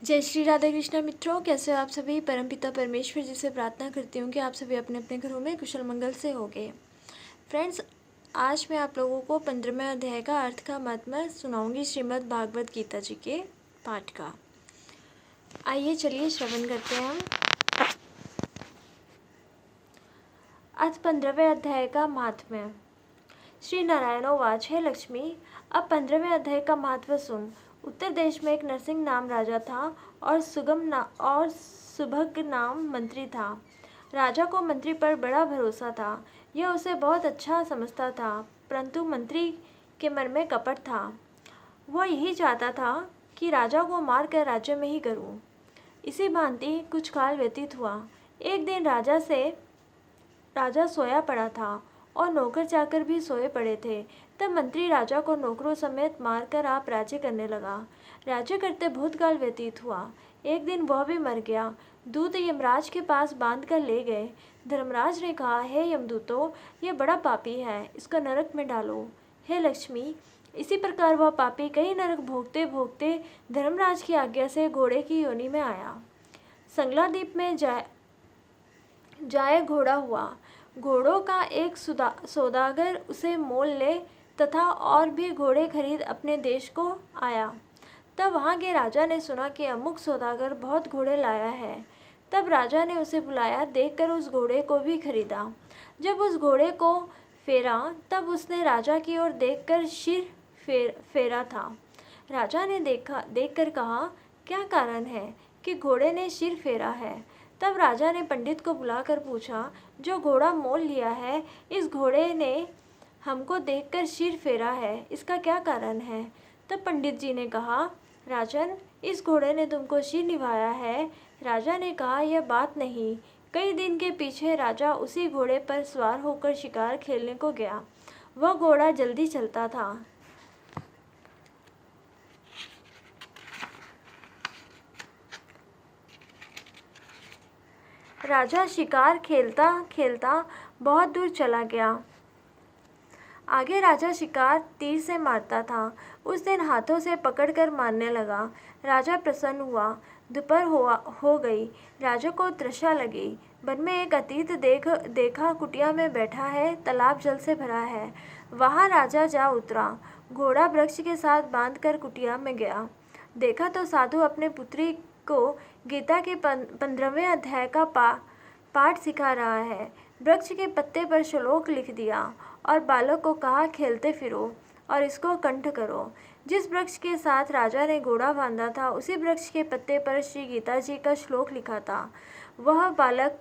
जय श्री राधा कृष्णा मित्रों, कैसे हो आप सभी। परमपिता परमेश्वर जी से प्रार्थना करती हूँ कि आप सभी अपने अपने घरों में कुशल मंगल से होंगे। फ्रेंड्स, आज मैं आप लोगों को 15वें अध्याय का अर्थ का महत्व सुनाऊंगी श्रीमद् भागवत गीता जी के पाठ का। आइए चलिए श्रवण करते हैं हम। आज 15वें अध्याय का महात्म्य। श्री नारायणोवाच, हे लक्ष्मी, अब 15वें अध्याय का महत्व सुन। उत्तर देश में एक नरसिंह नाम राजा था और सुभग नाम मंत्री था। राजा को मंत्री पर बड़ा भरोसा था। यह उसे बहुत अच्छा समझता था, परंतु मंत्री के मन में कपट था। वह यही चाहता था कि राजा को मारकर राज्य में ही करूं। इसी भांति कुछ काल व्यतीत हुआ। एक दिन राजा सोया पड़ा था और नौकर चाकर भी सोए पड़े थे। तब मंत्री राजा को नौकरों समेत मारकर आप राज्य करने लगा। राज्य करते बहुत काल व्यतीत हुआ। एक दिन वह भी मर गया। दूत यमराज के पास बांध कर ले गए। धर्मराज ने कहा, हे यमदूतों, यह बड़ा पापी है, इसको नरक में डालो। हे लक्ष्मी, इसी प्रकार वह पापी कई नरक भोगते भोगते धर्मराज की आज्ञा से घोड़े की योनि में आया। संगलादीप में जाए घोड़ा हुआ। घोड़ों का एक सौदागर उसे मोल ले तथा और भी घोड़े खरीद अपने देश को आया। तब वहाँ के राजा ने सुना कि अमुक सौदागर बहुत घोड़े लाया है। तब राजा ने उसे बुलाया, देखकर उस घोड़े को भी खरीदा। जब उस घोड़े को फेरा तब उसने राजा की ओर देखकर सिर फेरा था। राजा ने देखकर कहा, क्या कारण है कि घोड़े ने सिर फेरा है। तब राजा ने पंडित को बुलाकर पूछा, जो घोड़ा मोल लिया है, इस घोड़े ने हमको देखकर सिर फेरा है, इसका क्या कारण है। तब पंडित जी ने कहा, राजन, इस घोड़े ने तुमको सिर निभाया है। राजा ने कहा, यह बात नहीं। कई दिन के पीछे राजा उसी घोड़े पर सवार होकर शिकार खेलने को गया। वह घोड़ा जल्दी चलता था। राजा शिकार खेलता खेलता बहुत दूर चला गया। आगे राजा शिकार तीर से मारता था। उस दिन हाथों से पकड़कर मारने लगा। राजा प्रसन्न हुआ। दोपहर हो गई। राजा को तृषा लगी। वन में एक अतीत देखा, कुटिया में बैठा है, तालाब जल से भरा है। वहाँ राजा जा उतरा। घोड़ा वृक्ष के साथ बांधकर कुटिया में गया। देखा तो साधु अपने पुत्री को गीता के 15वें अध्याय का पाठ सिखा रहा है। वृक्ष के पत्ते पर श्लोक लिख दिया और बालक को कहा, खेलते फिरो और इसको कंठ करो। जिस वृक्ष के साथ राजा ने घोड़ा बांधा था, उसी वृक्ष के पत्ते पर श्री गीता जी का श्लोक लिखा था। वह बालक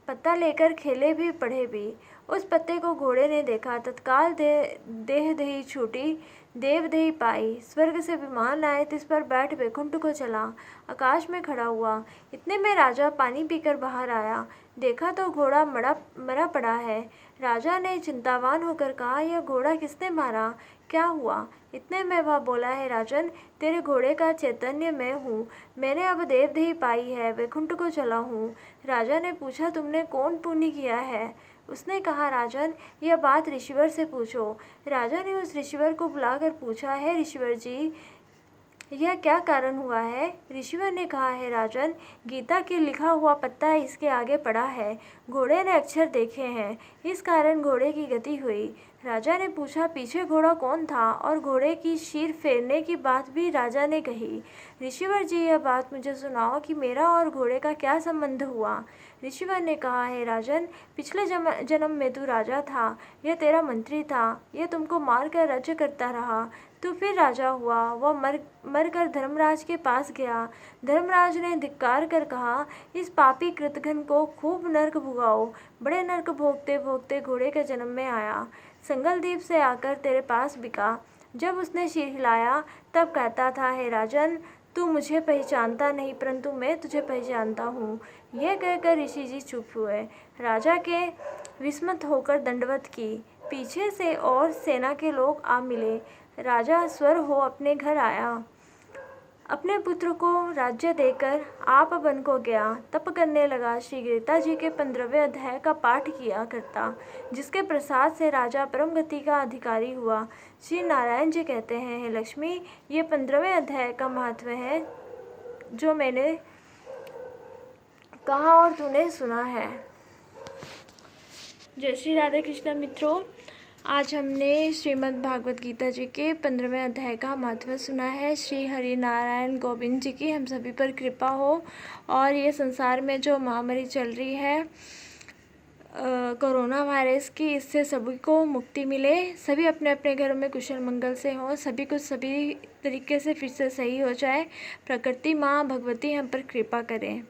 पत्ता लेकर खेले भी पढ़े भी। उस पत्ते को घोड़े ने देखा। तत्काल देह दही छूटी, देव दही पाई। स्वर्ग से विमान आए, तिस पर बैठ वैकुंठ को चला। आकाश में खड़ा हुआ। इतने में राजा पानी पीकर बाहर आया। देखा तो घोड़ा मरा पड़ा है। राजा ने चिंतावान होकर कहा, यह घोड़ा किसने मारा, क्या हुआ। इतने में वह बोला, है राजन, तेरे घोड़े का चैतन्य मैं हूँ। मैंने अब देवदेही पाई है, वैकुंठ को चला हूँ। राजा ने पूछा, तुमने कौन पुण्य किया है। उसने कहा, राजन, यह बात ऋषिवर से पूछो। राजा ने उस ऋषिवर को बुलाकर पूछा, है ऋषिवर जी, यह क्या कारण हुआ है। ऋषिवर ने कहा, है राजन, गीता के लिखा हुआ पत्ता इसके आगे पड़ा है। घोड़े ने अक्षर देखे हैं, इस कारण घोड़े की गति हुई। राजा ने पूछा, पीछे घोड़ा कौन था, और घोड़े की सिर फेरने की बात भी राजा ने कही। ऋषिवर जी, यह बात मुझे सुनाओ कि मेरा और घोड़े का क्या संबंध हुआ। ऋषिवर ने कहा, है राजन, पिछले जन्म में तू राजा था, यह तेरा मंत्री था, यह तुमको मार कर राज्य करता रहा। तू फिर राजा हुआ। वह मर कर धर्मराज के पास गया। धर्मराज ने धिक्कार कर कहा, इस पापी कृतघ्न को खूब नरक भुगाओ। बड़े नरक भोगते भोगते घोड़े के जन्म में आया। संगलदीप से आकर तेरे पास बिका। जब उसने सिर हिलाया तब कहता था, हे राजन, तू मुझे पहचानता नहीं, परंतु मैं तुझे पहचानता हूँ। यह कहकर ऋषि जी चुप हुए। राजा के विस्मित होकर दंडवत की। पीछे से और सेना के लोग आ मिले। राजा स्वर हो अपने घर आया। अपने पुत्र को राज्य देकर आप वन को गया। तप करने लगा। श्री गीता जी के 15वें अध्याय का पाठ किया करता, जिसके प्रसाद से राजा परम गति का अधिकारी हुआ। श्री नारायण जी कहते हैं, हे लक्ष्मी, ये 15वें अध्याय का महत्व है। जो मैंने कहा और तूने सुना है। जय श्री राधे कृष्ण मित्रों, आज हमने श्रीमद् भागवत गीता जी के 15वें अध्याय का महत्व सुना है। श्री हरि नारायण गोविंद जी की हम सभी पर कृपा हो और ये संसार में जो महामारी चल रही है कोरोना वायरस की, इससे सभी को मुक्ति मिले, सभी अपने अपने घरों में कुशल मंगल से हों, सभी कुछ सभी तरीके से फिर से सही हो जाए। प्रकृति माँ भगवती हम पर कृपा करें।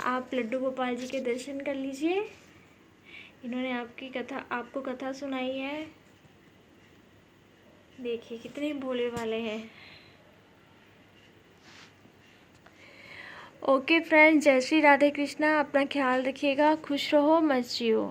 आप लड्डू गोपाल जी के दर्शन कर लीजिए, इन्होंने आपको कथा सुनाई है। देखिए कितने भोले वाले हैं। ओके फ्रेंड्स, जय श्री राधे कृष्णा। अपना ख्याल रखिएगा, खुश रहो, मस्त जियो।